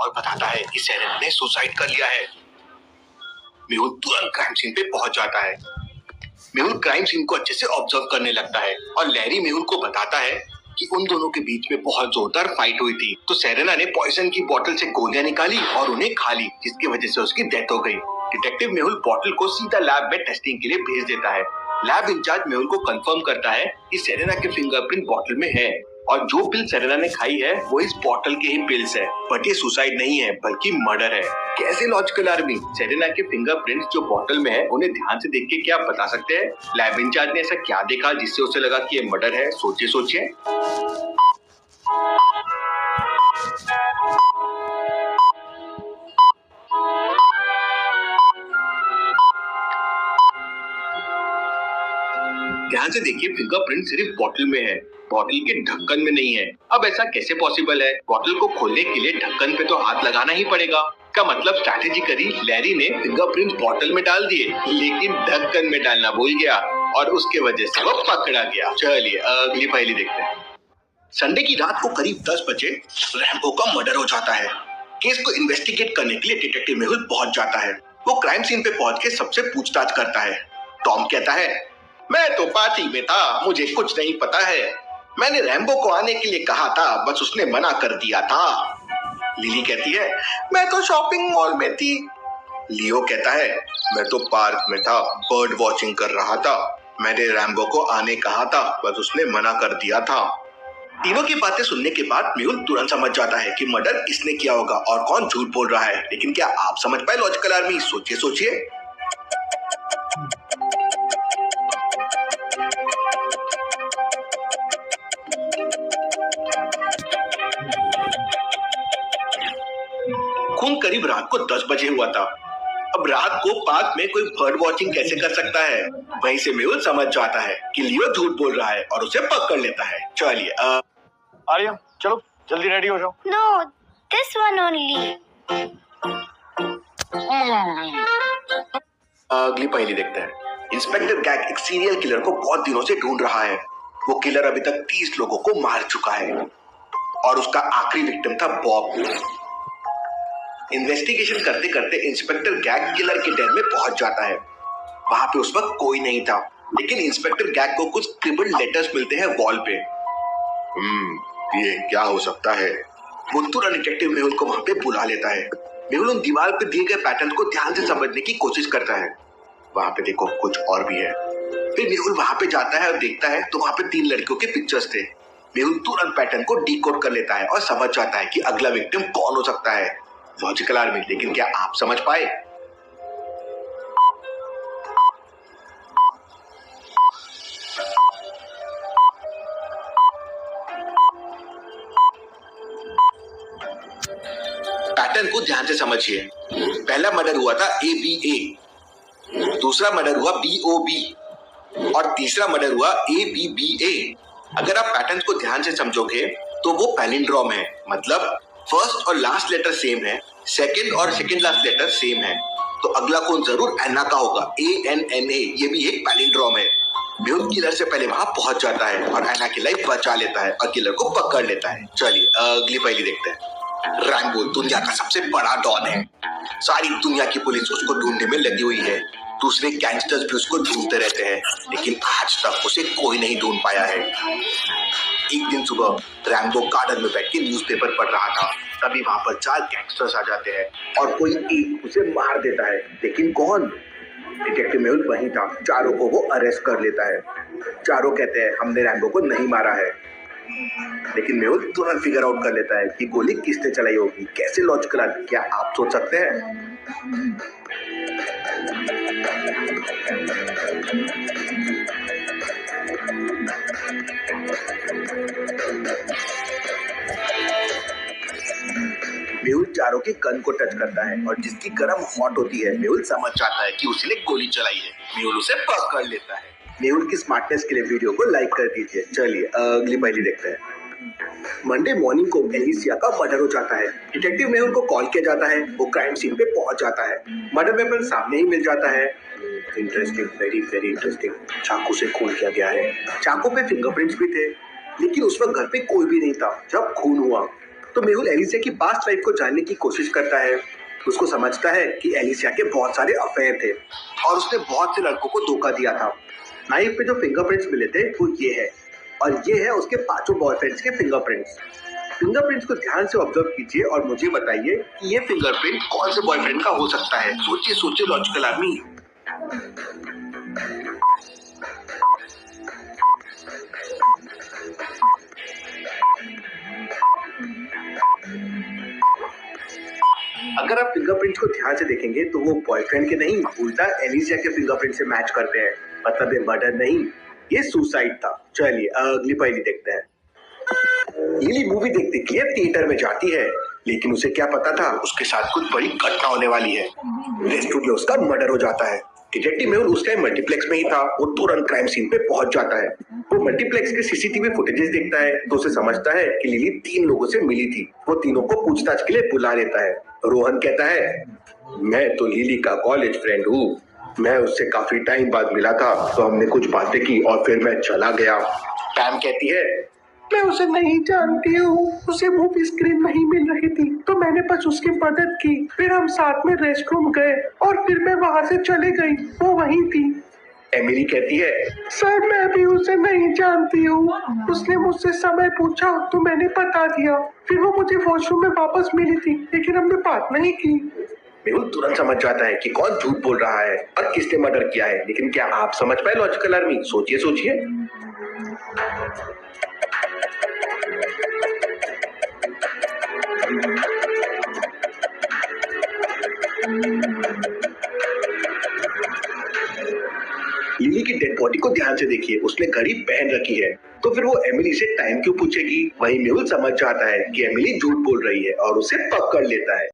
और बताता है कि सेरेना ने सुसाइड कर लिया है। मेहुल तुरंत क्राइम सीन पे पहुंच जाता है। मेहुल क्राइम सीन को अच्छे से ऑब्जर्व करने लगता है और लैरी मेहुल को बताता है कि उन दोनों के बीच में बहुत जोरदार फाइट हुई थी। तो सेरेना ने पॉइजन की बोतल से गोलियां निकाली और उन्हें खा ली, जिसकी वजह से उसकी डेथ हो गई। डिटेक्टिव मेहुल बोतल को सीधा लैब में टेस्टिंग के लिए भेज देता है। लैब इंचार्ज मेहुल को कंफर्म करता है कि सेरेना के फिंगरप्रिंट बोतल में है और जो पिल सेरेना ने खाई है वो इस बोतल के ही पिल्स है। बट ये सुसाइड नहीं है बल्कि मर्डर है। कैसे लॉजिकल आर्मी? सेरेना के फिंगरप्रिंट्स जो बोतल में है उन्हें ध्यान से देख के क्या बता सकते हैं? लैब इंचार्ज ने ऐसा क्या देखा जिससे उसे लगा कि ये मर्डर है? सोचिए। ध्यान से देखिए, फिंगरप्रिंट सिर्फ बोतल में है, बोतल के ढक्कन में नहीं है। अब ऐसा कैसे पॉसिबल है? बोतल को खोलने के लिए ढक्कन पे तो हाथ लगाना ही पड़ेगा। का मतलब स्ट्रैटेजिकली लैरी ने फिंगरप्रिंट बोतल में डाल दिए, लेकिन ढक्कन में डालना भूल गया और उसके वजह से वो पकड़ा गया। चलिए अगली पहेली देखते हैं। संडे की रात को करीब 10 बजे रैम्बो का मर्डर हो जाता है। केस को इन्वेस्टिगेट करने के लिए डिटेक्टिव मेहुल पहुंच जाता है। वो क्राइम सीन पे पहुंच के सबसे पूछताछ करता है। टॉम कहता है, मैं तो पार्टी में था, मुझे कुछ नहीं पता है। मैंने रैम्बो को आने के लिए कहा था, बस उसने मना कर दिया था। लिली कहती है, मैं तो शॉपिंग मॉल में थी। लियो कहता है, मैं तो पार्क में था, बर्ड वॉचिंग कर रहा था। मैंने रैम्बो को आने कहा था, बस उसने मना कर दिया था। तीनों की बातें सुनने के बाद मेहुल तुरंत समझ जाता है कि मर्डर किसने किया होगा और कौन झूठ बोल रहा है। लेकिन क्या आप समझ पाए लॉजिकल आर्मी? सोचिए। खून करीब रात को 10 बजे हुआ था। अब रात को पार्क में कोई बर्ड वॉचिंग कैसे कर सकता है? वहीं से मेहुल समझ जाता है कि लियो झूठ बोल रहा है और उसे पकड़ लेता है। चलिए आर्या, चलो जल्दी रेडी हो जाओ। No, this one only. अगली पहेली देखते हैं। इंस्पेक्टर गैग एक सीरियल किलर को बहुत दिनों से ढूंढ रहा है। वो किलर अभी तक 30 लोगों को मार चुका है और उसका आखिरी विक्टिम था बॉब। इन्वेस्टिगेशन करते करते इंस्पेक्टर गैग किलर के den में पहुंच जाता है। वहां पे उस वक्त कोई नहीं था, लेकिन इंस्पेक्टर गैग को कुछ स्क्रिबल्ड लेटर्स मिलते हैं वॉल पे। ये क्या हो सकता है? वो तुरंत डिटेक्टिव मेहुल को वहां पे बुला लेता है। मेहुल उन दीवार पे दिए गए पैटर्न को ध्यान से समझने की कोशिश करता है। वहां पे देखो कुछ और भी है। फिर मेहुल वहां पे जाता है और देखता है तो वहां पे 3 लड़कियों के पिक्चर्स थे। मेहुल तुरंत पैटर्न को डीकोड कर लेता है और समझ जाता है कि अगला विक्टिम कौन हो सकता है। लॉजिकल आर्मी, लेकिन क्या आप समझ पाए? पैटर्न को ध्यान से समझिए। पहला मर्डर हुआ था ABA, दूसरा मर्डर हुआ BOB और तीसरा मर्डर हुआ ABBA। अगर आप पैटर्न को ध्यान से समझोगे तो वो पैलिंड्रोम है, मतलब फर्स्ट और लास्ट लेटर सेम है, सेकंड और सेकंड लास्ट लेटर सेम है। तो अगला कौन जरूर एना का होगा, ANNA। ये भी एक पैलिंड्रोम है। मेहुल किलर से पहले वहां पहुंच जाता है और एना की लाइफ बचा लेता है और किलर को पकड़ लेता है। चलिए अगली पहेली देखते हैं। रैम्बो दुनिया का सबसे बड़ा डॉन है। सारी दुनिया की पुलिस उसको ढूंढने में लगी हुई है। दूसरे गैंगस्टर्स भी उसको ढूंढते रहते हैं, लेकिन आज तक उसे कोई नहीं ढूंढ पाया है। एक दिन सुबह रैम्बो गार्डन में बैठ के न्यूज़पेपर पढ़ रहा था। तभी वहां पर 4 गैंगस्टर्स आ जाते हैं और कोई एक उसे मार देता है। लेकिन कौन? डिटेक्टिव मेहुल वहीं था। चारों को वो अरेस्ट कर लेता है। चारों कहते हैं हमने रैम्बो को नहीं मारा है, लेकिन मेहुल तुरंत फिगर आउट कर लेता है कि गोली किसने चलाई होगी। कैसे लॉजिकल? क्या आप सोच सकते हैं? मेहुल चारों के गन को टच करता है और जिसकी गर्म हॉट होती है मेहुल समझ जाता है कि उसने गोली चलाई है। मेहुल उसे पकड़ लेता है। मेहुल की स्मार्टनेस के लिए वीडियो को लाइक कर दीजिए। चलिए अगली पहेली देखते हैं। मंडे मॉर्निंग को एलिसिया का मर्डर हो जाता है। डिटेक्टिव मेहुल को कॉल किया जाता है। वो क्राइम सीन पे पहुंच जाता है। मर्डर वेपन सामने ही मिल जाता है। Interesting, very interesting. चाकू से खून किया गया है। चाकू पे फिंगरप्रिंट्स भी थे, लेकिन उस वक्त घर पे कोई भी नहीं था जब खून हुआ। तो मेहुल एलिसिया की पास्ट लाइफ को जानने की कोशिश करता है। उसको समझता है कि एलिसिया के बहुत सारे अफेयर थे और उसने बहुत से लड़कों को धोखा दिया था। नाइफ पे जो फिंगरप्रिंट्स मिले थे वो ये है, और ये है उसके 5 बॉयफ्रेंड्स के फिंगरप्रिंट्स। फिंगरप्रिंट्स को ध्यान से ऑब्जर्व कीजिए और मुझे बताइए कि ये फिंगरप्रिंट कौन से बॉयफ्रेंड का हो सकता है। सोचिए सोचिए लॉजिकल आर्मी। अगर आप फिंगरप्रिंट्स को ध्यान से देखेंगे तो वो बॉयफ्रेंड के नहीं, उल्टा एलिसिया के फिंगरप्रिंट से मैच करते हैं। मतलब ये मर्डर नहीं, ये सुसाइड था। चलिए अगली पहेली देखते हैं। लिली मूवी देखने के लिए थिएटर में जाती है, लेकिन उसे क्या पता था उसके साथ कुछ बड़ी घटना होने वाली है। रेस्टोरेंट में उसका मर्डर हो जाता है। डिटेक्टिव मेहुल उस टाइम मल्टीप्लेक्स में ही था। वो तुरंत क्राइम सीन पे पहुंच जाता है। वो मल्टीप्लेक्स के सीसीटीवी फुटेजेस देखता है तो उसे समझता है कि लिली 3 लोगों से मिली थी। वो तीनों को पूछताछ के लिए बुला लेता है। रोहन कहता है, मैं तो लिली का कॉलेज फ्रेंड हूँ। मैं उससे काफी टाइम बाद मिला था तो हमने कुछ बातें की और फिर मैं चला गया। पैम कहती है, मैं उसे नहीं जानती हूँ। उसे मूवी स्क्रीन नहीं मिल रही थी तो मैंने बस उसकी मदद की। फिर हम साथ में रेस्टरूम गए और फिर मैं वहाँ से चले गई। वो वहीं थी। एमिली कहती है, सर मैं भी उसे नहीं जानती हूँ। उसने मुझसे समय पूछा तो मैंने बता दिया। फिर वो मुझे वॉशरूम में वापस मिली थी, लेकिन हमने बात नहीं की। मेहुल तुरंत समझ जाता है कि कौन झूठ बोल रहा है और किसने मर्डर किया है। लेकिन क्या आप समझ पाए लॉजिकल आर्मी? सोचिए सोचिए। लिली की डेड बॉडी को ध्यान से देखिए। उसने घड़ी पहन रखी है, तो फिर वो एमिली से टाइम क्यों पूछेगी? वहीं मेहुल समझ जाता है कि एमिली झूठ बोल रही है और उसे पकड़ लेता है।